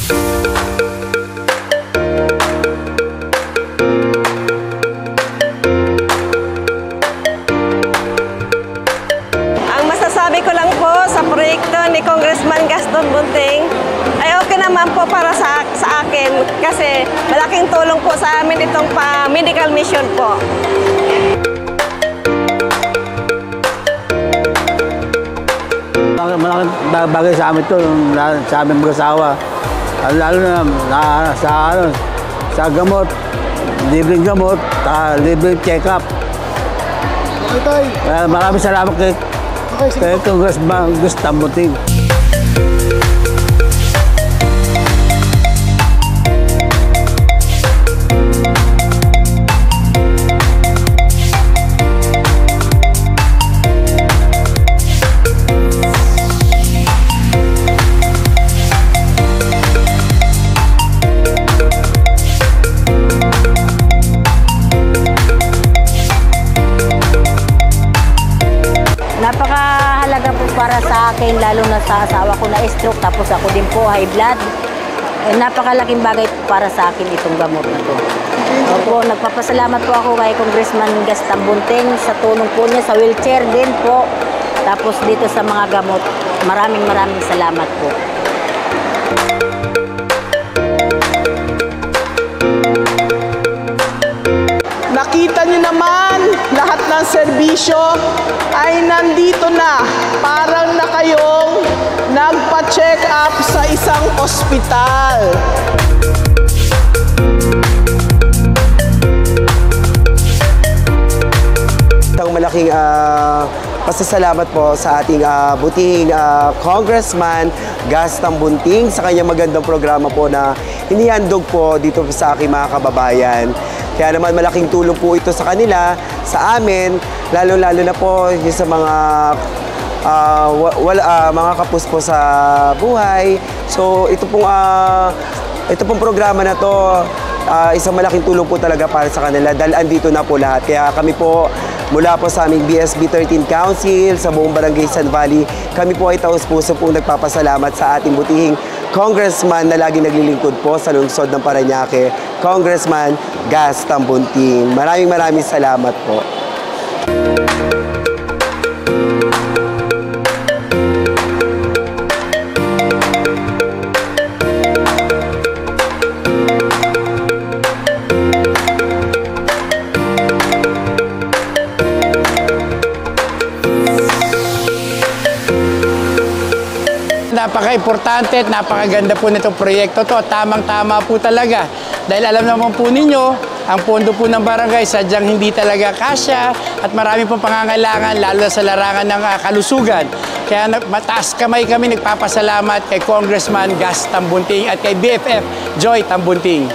Masasabi ko lang po sa proyekto ni Congressman Gaston Bunting ay okay naman po para sa akin kasi malaking tulong po sa amin itong medical mission po. Malaking bagay sa amin ito, sa aming mag-asawa. Lalo na sa gamot, libreng gamot, libreng check-up. Maraming salamat kay Congressman Gaston Bunting. Napakahalaga po para sa akin, lalo na sa asawa ko na stroke, tapos ako din po high blood. Napakalaking bagay para sa akin itong gamot na to. Opo, nagpapasalamat po ako kay Congressman Gaston Bunting sa tulong po niya sa wheelchair din po. Tapos dito sa mga gamot, maraming salamat po. Nakita niyo naman, lahat ng serbisyo ay nandito na. Parang na kayong nagpa-check up sa isang ospital. Isang malaking pasasalamat po sa ating butihing Congressman Gaston Bunting sa kanyang magandang programa po na inihandog po dito sa aking mga kababayan. Kaya naman malaking tulong po ito sa kanila, sa amin, lalo-lalo na po yung sa mga kapus po sa buhay. So ito pong programa na to, isang malaking tulong po talaga para sa kanila dahil andito na po lahat. Kaya kami po mula po sa aming BSB 13 Council sa buong Barangay San Valley, kami po ay taos-puso po nagpapasalamat sa ating butihing Congressman na lagi naglilingkod po sa lungsod ng Parañaque, Congressman Gaston Bunting. Maraming salamat po. Napaka-importante at napakaganda po nitong proyekto to. Tamang-tama po talaga. Dahil alam naman po ninyo, ang pondo po ng barangay sadyang hindi talaga kasya at marami pong pangangailangan lalo sa larangan ng kalusugan. Kaya mataas kamay kami nagpapasalamat kay Congressman Gaston Bunting at kay BFF Joy Tambunting.